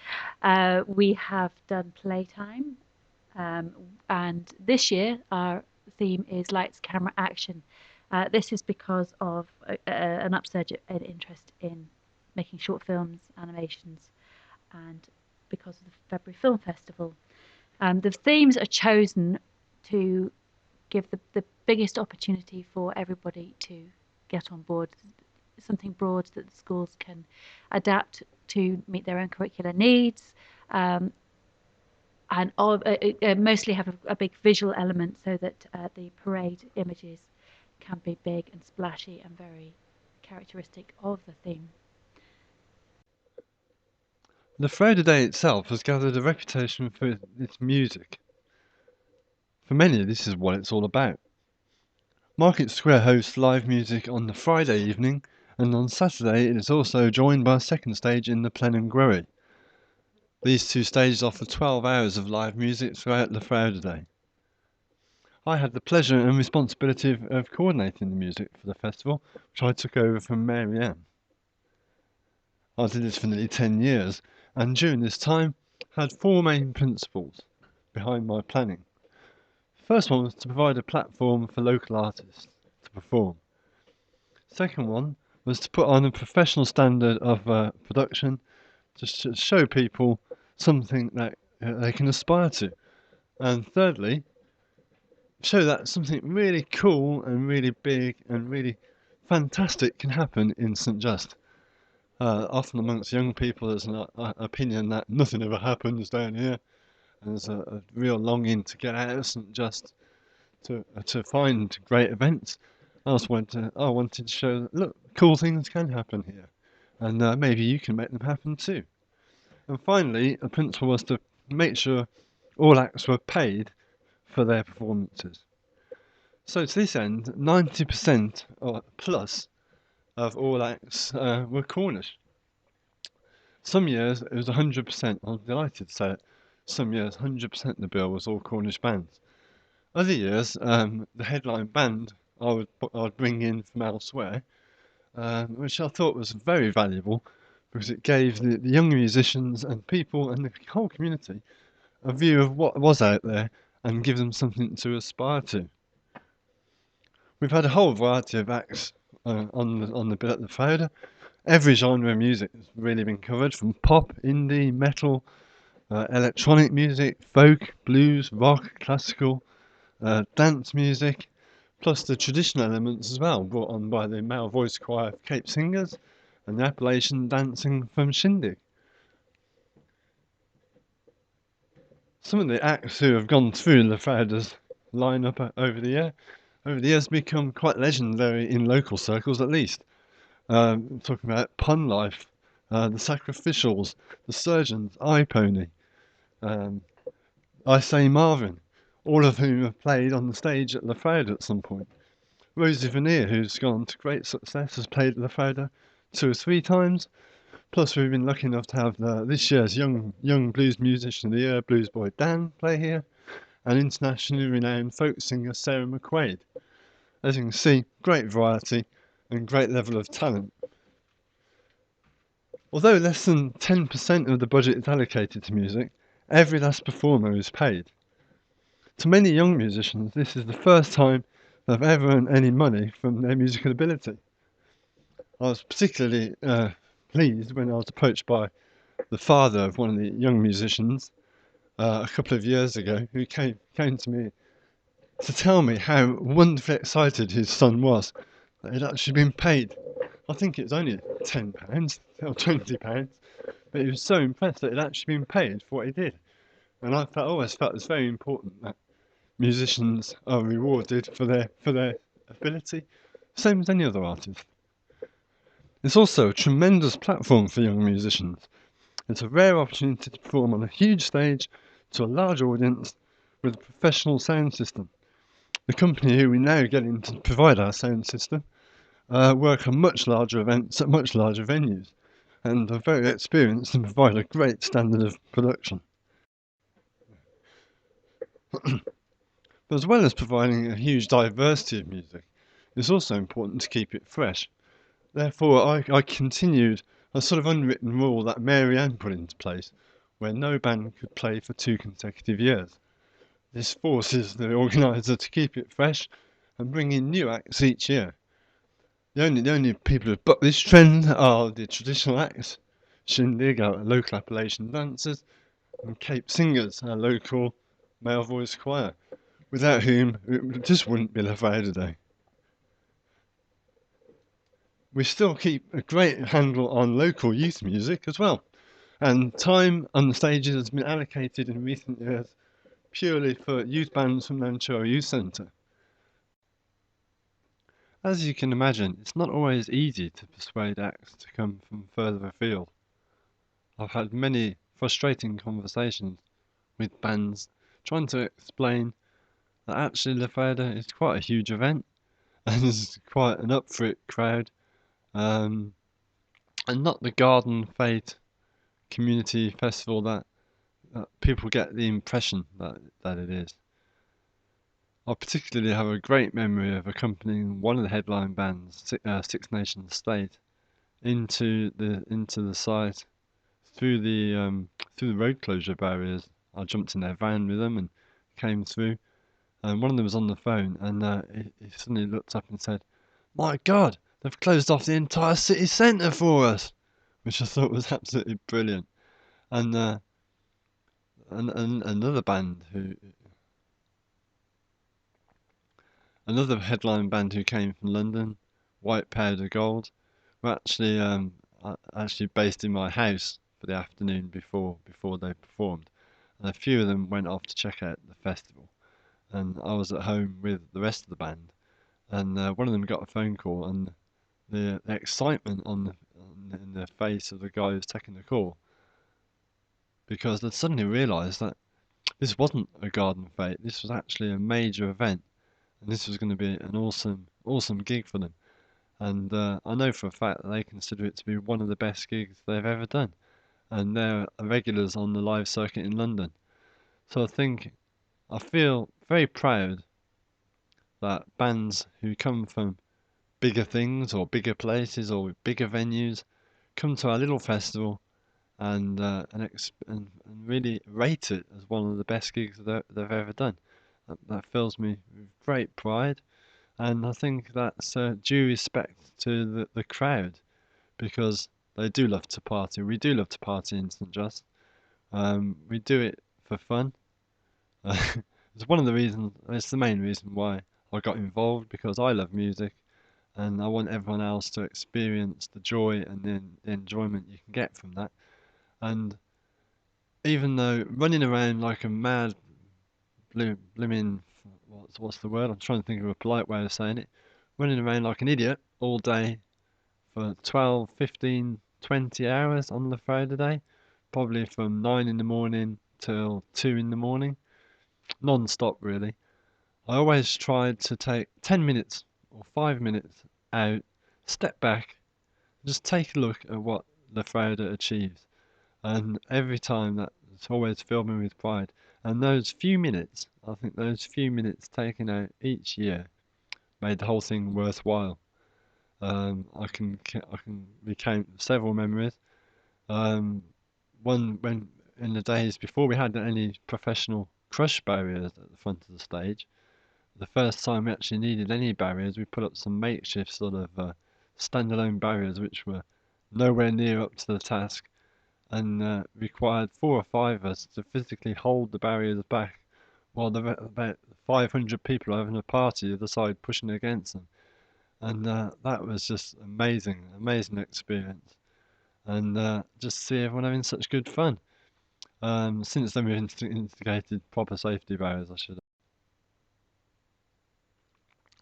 We have done Playtime, and this year our theme is Lights, Camera, Action. This is because of an upsurge in interest in making short films, animations, and because of the February Film Festival. The themes are chosen to give the biggest opportunity for everybody to get on board, something broad that the schools can adapt to meet their own curricular needs, and mostly have a big visual element so that the parade images can be big and splashy and very characteristic of the theme. The Lafrowda Day itself has gathered a reputation for its music. For many, this is what it's all about. Market Square hosts live music on the Friday evening, and on Saturday it is also joined by a second stage in the Plen Grwy. These two stages offer 12 hours of live music throughout the Lafrowda Day. I had the pleasure and responsibility of coordinating the music for the festival, which I took over from Mary Ann. I did this for nearly 10 years, and during this time had four main principles behind my planning. The first one was to provide a platform for local artists to perform. The second one was to put on a professional standard of production to show people something that they can aspire to. And thirdly, show that something really cool and really big and really fantastic can happen in St Just. Often amongst young people there's an opinion that nothing ever happens down here, and there's a real longing to get out of St Just to find great events. I wanted to show that, look, cool things can happen here, and maybe you can make them happen too. And finally, the principle was to make sure all acts were paid for their performances. So to this end, 90% or plus of all acts were Cornish. Some years it was 100%. I'm delighted to say it. Some years 100% of the bill was all Cornish bands. Other years, the headline band I would bring in from elsewhere, which I thought was very valuable because it gave the young musicians and people and the whole community a view of what was out there and give them something to aspire to. We've had a whole variety of acts on the bill at the Lafrowda. Every genre of music has really been covered, from pop, indie, metal, electronic music, folk, blues, rock, classical, dance music, plus the traditional elements as well, brought on by the male voice choir of Cape Singers and the Appalachian dancing from Shindig. Some of the acts who have gone through the Lafrowda's line-up over the years become quite legendary in local circles at least. Talking about Pun Life, the Sacrificials, the Surgeons, iPony, I Say Marvin, all of whom have played on the stage at Lafrowda at some point. Rosie Veneer, who's gone to great success, has played at Lafrowda 2 or 3 times. Plus, we've been lucky enough to have this year's Young Blues Musician of the Year, Blues Boy Dan, play here, and internationally renowned folk singer Sarah McQuaid. As you can see, great variety and great level of talent. Although less than 10% of the budget is allocated to music, every last performer is paid. To many young musicians, this is the first time they've ever earned any money from their musical ability. I was particularly pleased when I was approached by the father of one of the young musicians a couple of years ago, who came to me to tell me how wonderfully excited his son was that he'd actually been paid. I think it was only £10 or £20, but he was so impressed that he'd actually been paid for what he did. And I always felt it's very important that musicians are rewarded for their ability, same as any other artist. It's also a tremendous platform for young musicians. It's a rare opportunity to perform on a huge stage to a large audience with a professional sound system. The company who we now get in to provide our sound system work on much larger events at much larger venues, and are very experienced and provide a great standard of production. But as well as providing a huge diversity of music, it's also important to keep it fresh. Therefore, I continued a sort of unwritten rule that Mary Ann put into place, where no band could play for 2 consecutive years. This forces the organiser to keep it fresh and bring in new acts each year. The only people who buck this trend are the traditional acts, Shindig, our local Appalachian dancers, and Cape Singers, our local male voice choir, without whom it just wouldn't be lafrowda Day. We still keep a great handle on local youth music as well, and time on the stages has been allocated in recent years purely for youth bands from Nanchow Youth Centre. As you can imagine, it's not always easy to persuade acts to come from further afield. I've had many frustrating conversations with bands trying to explain that actually lafrowda is quite a huge event and is quite an up for it crowd, and not the Garden Fete community festival that people get the impression that it is. I particularly have a great memory of accompanying one of the headline bands, Six Nations State, into the site through the road closure barriers. I jumped in their van with them and came through, and one of them was on the phone, and he suddenly looked up and said, "My God, they've closed off the entire city centre for us," which I thought was absolutely brilliant. And another band another headline band who came from London, White Powder Gold, were actually based in my house for the afternoon before they performed, and a few of them went off to check out the festival, and I was at home with the rest of the band, and one of them got a phone call, and the excitement in the face of the guy who was taking the call, because they'd suddenly realised that this wasn't a garden fete, this was actually a major event, and this was going to be an awesome gig for them. And I know for a fact that they consider it to be one of the best gigs they've ever done, and they're regulars on the live circuit in London. So I feel very proud that bands who come from bigger things or bigger places or bigger venues come to our little festival and really rate it as one of the best gigs they've ever done. That fills me with great pride, and I think that's due respect to the crowd, because they do love to party. We do love to party in St Just. We do it for fun. It's one of the reasons. It's the main reason why I got involved, because I love music, and I want everyone else to experience the joy and the enjoyment you can get from that. And even though running around like a mad blooming, what's the word? I'm trying to think of a polite way of saying it. Running around like an idiot all day for 12, 15, 20 hours on lafrowda Day, probably from 9 in the morning till 2 in the morning, non-stop really. I always tried to take 10 minutes or 5 minutes out, step back, just take a look at what lafrowda achieves. And every time that's always filled me with pride. And those few minutes, I think those few minutes taken out each year made the whole thing worthwhile. I can recount several memories. One when in the days before we had any professional crush barriers at the front of the stage, the first time we actually needed any barriers, we put up some makeshift sort of standalone barriers which were nowhere near up to the task, and required 4 or 5 of us to physically hold the barriers back while about 500 people were having a party the other side pushing against them. And that was just amazing experience. And just to see everyone having such good fun. Since then we've instigated proper safety barriers, I should.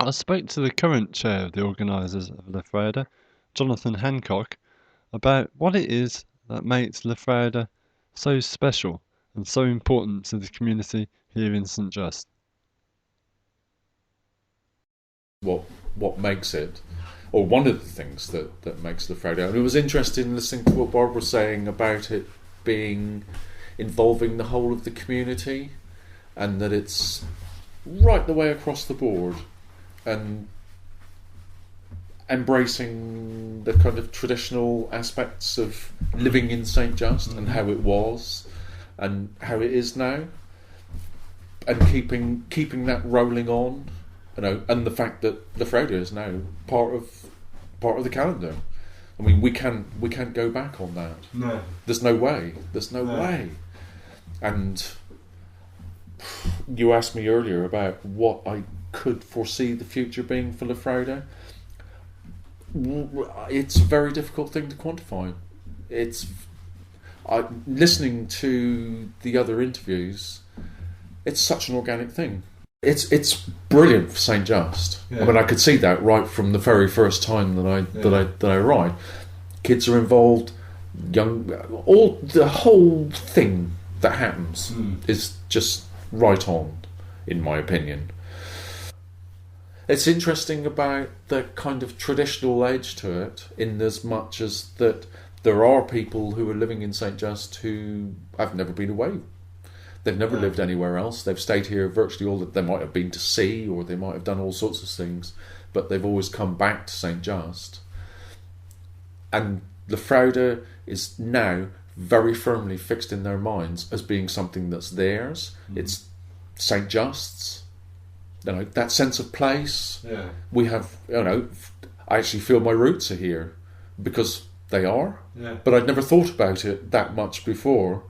I spoke to the current chair of the organisers of lafrowda, Jonathan Hancock, about what it is that makes lafrowda so special and so important to the community here in St Just. What makes it? or one of the things that makes lafrowda. And it was interesting listening to what Barbara was saying about it being involving the whole of the community, and that it's right the way across the board, and embracing the kind of traditional aspects of living in St Just and how it was and how it is now, and keeping that rolling on, and the fact that lafrowda is now part of the calendar. I mean, we can't go back on that. No, there's no way. And you asked me earlier about what I could foresee the future being for lafrowda. It's a very difficult thing to quantify. Listening to the other interviews, it's such an organic thing. It's brilliant for St Just. Yeah. I mean, I could see that right from the very first time that I arrived. Kids are involved, the whole thing that happens is just right on, in my opinion. It's interesting about the kind of traditional edge to it, in as much as that there are people who are living in St Just who have never been away. They've never lived anywhere else. They've stayed here virtually all that they might have been to sea, or they might have done all sorts of things, but they've always come back to St Just. And lafrowda is now very firmly fixed in their minds as being something that's theirs. It's St Just's. That sense of place. Yeah. We have, I actually feel my roots are here because they are. Yeah. But I'd never thought about it that much before.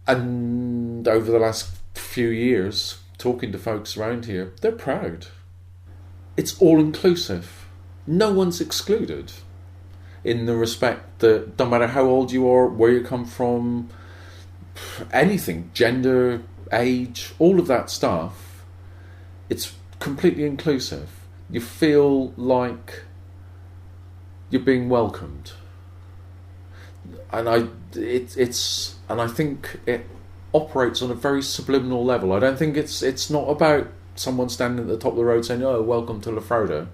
And over the last few years, talking to folks around here, they're proud. It's all inclusive. No one's excluded, in the respect that no matter how old you are, where you come from, anything, gender, age, all of that stuff, it's completely inclusive. You feel like you're being welcomed, and I think it operates on a very subliminal level. I don't think it's not about someone standing at the top of the road saying, "Oh, welcome to lafrowda."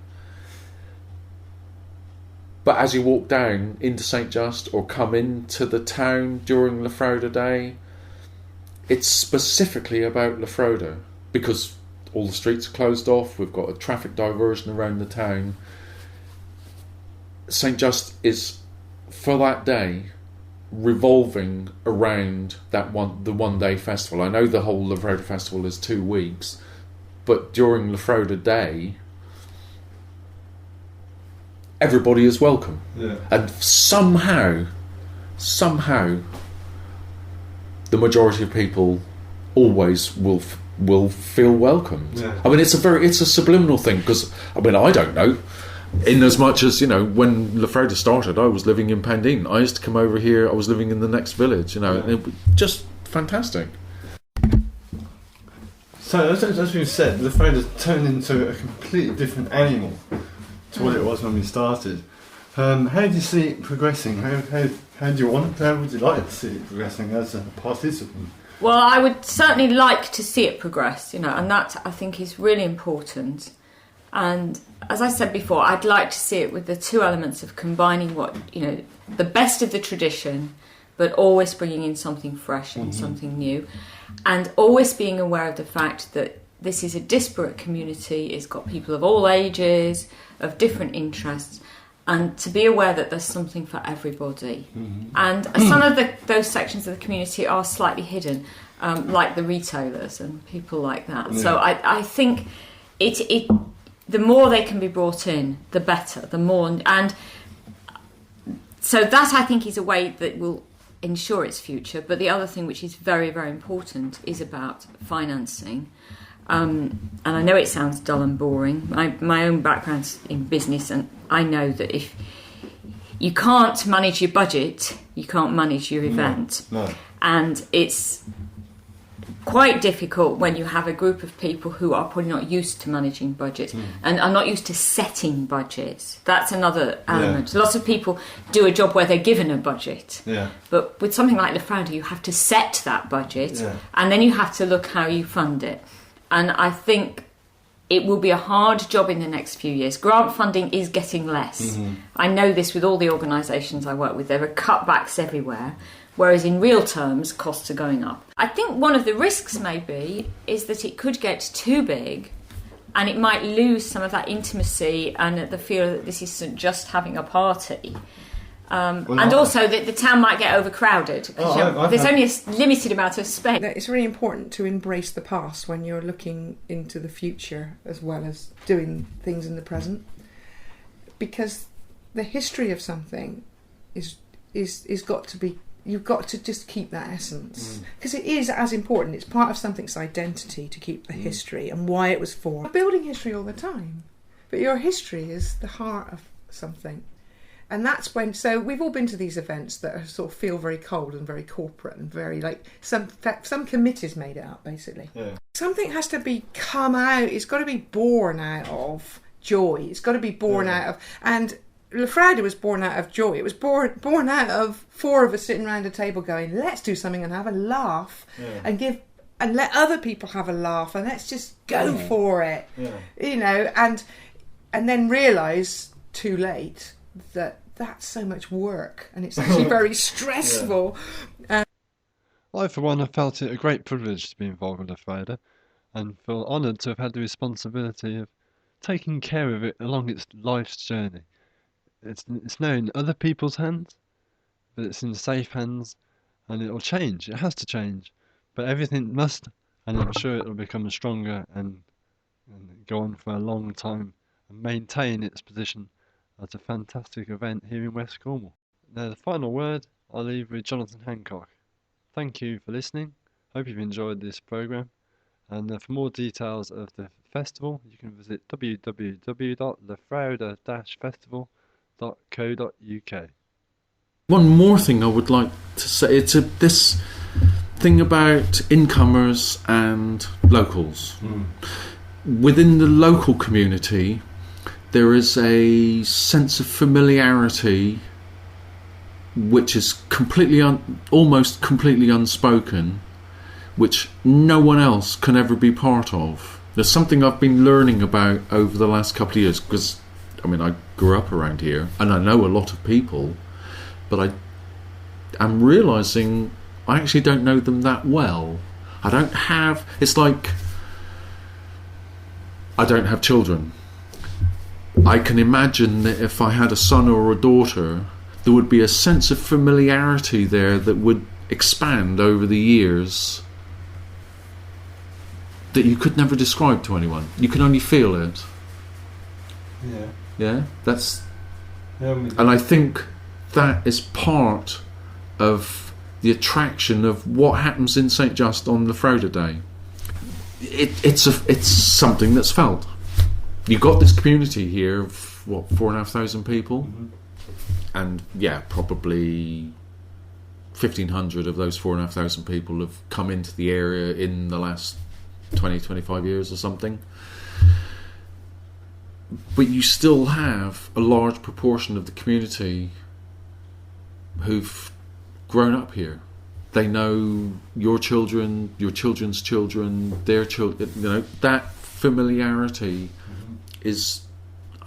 But as you walk down into St Just or come into the town during lafrowda day, it's specifically about lafrowda, because all the streets are closed off. We've got a traffic diversion around the town. St Just is, for that day, revolving around the one day festival. I know the whole lafrowda festival is 2 weeks, but during lafrowda day, everybody is welcome. Yeah. And somehow, the majority of people always will feel welcomed. Yeah. I mean, it's a subliminal thing, because I don't know. In as much as, when lafrowda started, I was living in Pendeen. I used to come over here. I was living in the next village. And it was just fantastic. So as we said, lafrowda's turned into a completely different animal to what it was when we started. How do you see it progressing? How do you want it? How would you like to see it progressing as a participant? Well, I would certainly like to see it progress, and that I think is really important. And as I said before, I'd like to see it with the two elements of combining the best of the tradition, but always bringing in something fresh and something new, and always being aware of the fact that this is a disparate community. It's got people of all ages, of different interests, and to be aware that there's something for everybody. And some of those sections of the community are slightly hidden, like the retailers and people like that. Yeah. So I think the more they can be brought in, the better, the more. And so that, I think, is a way that will ensure its future. But the other thing, which is very, very important, is about financing. And I know it sounds dull and boring. My own background's in business, and I know that if you can't manage your budget, you can't manage your event. No. And it's quite difficult when you have a group of people who are probably not used to managing budgets and are not used to setting budgets. That's another element. Yeah. Lots of people do a job where they're given a budget. Yeah. But with something like lafrowda, you have to set that budget, and then you have to look how you fund it. And I think it will be a hard job in the next few years. Grant funding is getting less. I know this with all the organisations I work with. There are cutbacks everywhere, whereas in real terms, costs are going up. I think one of the risks maybe is that it could get too big and it might lose some of that intimacy and the feel that this isn't just having a party. Also that the town might get overcrowded because there's only a limited amount of space. It's really important to embrace the past when you're looking into the future as well as doing things in the present, because the history of something is got to be, you've got to just keep that essence, because it is as important. It's part of something's identity to keep the history and why it was formed. We're building history all the time, but your history is the heart of something. And that's when, so we've all been to these events that are, sort of feel very cold and very corporate and very like some committees made it up basically. Yeah. Something has to come out. It's got to be born out of joy. It's got to be born out of, and lafrowda was born out of joy. It was born out of 4 of us sitting around a table going, let's do something and have a laugh and let other people have a laugh and let's just go for it, you know, and then realise too late that that's so much work and it's actually very stressful. I, for one, have felt it a great privilege to be involved with lafrowda and feel honoured to have had the responsibility of taking care of it along its life's journey. It's now in other people's hands, but it's in safe hands, and it'll change. It has to change, but everything must, and I'm sure it'll become stronger and go on for a long time and maintain its position as a fantastic event here in West Cornwall. Now, the final word I'll leave with Jonathan Hancock. Thank you for listening. Hope you've enjoyed this programme. And for more details of the festival, you can visit www.lafrowda-festival.co.uk. One more thing I would like to say, it's this thing about incomers and locals. Within the local community, there is a sense of familiarity which is almost completely unspoken, which no one else can ever be part of. There's something I've been learning about over the last couple of years, because I mean, I grew up around here and I know a lot of people, but I'm realising I actually don't know them that well. It's like I don't have children. I can imagine that if I had a son or a daughter, there would be a sense of familiarity there that would expand over the years that you could never describe to anyone. You can only feel it. Yeah? And I think that is part of the attraction of what happens in St. Just on lafrowda Day. It's something that's felt. You've got this community here of, 4,500 people? And probably 1,500 of those 4,500 people have come into the area in the last 20-25 years or something. But you still have a large proportion of the community who've grown up here. They know your children, your children's children, their children. You know, that familiarity is,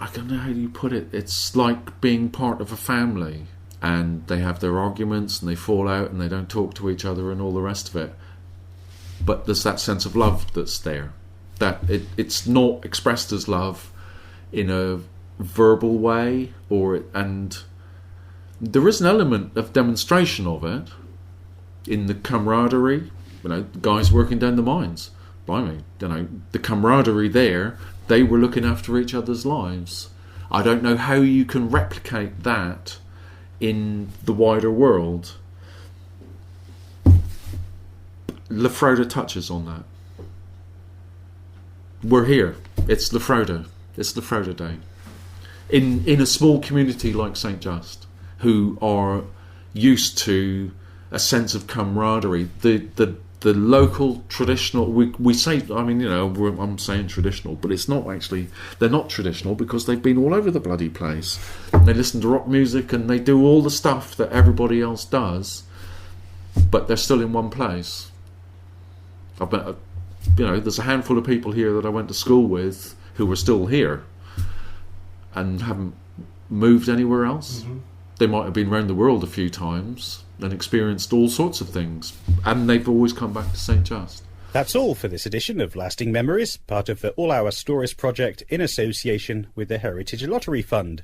I don't know how you put it, it's like being part of a family, and they have their arguments and they fall out and they don't talk to each other and all the rest of it, but there's that sense of love that's there, that it's not expressed as love in a verbal way, and there is an element of demonstration of it in the camaraderie. You know, the guys working down the mines, blimey, you know, the camaraderie there. They were looking after each other's lives. I don't know how you can replicate that in the wider world. Lafrowda touches on that. We're here. It's lafrowda. It's lafrowda Day. In a small community like St. Just, who are used to a sense of camaraderie, the local traditional, we say, I mean, you know, I'm saying traditional, but it's not actually, they're not traditional because they've been all over the bloody place. They listen to rock music and they do all the stuff that everybody else does, but they're still in one place. there's a handful of people here that I went to school with who are still here and haven't moved anywhere else. They might have been around the world a few times and experienced all sorts of things, and they've always come back to St. Just. That's all for this edition of Lasting Memories, part of the All Our Stories project in association with the Heritage Lottery Fund.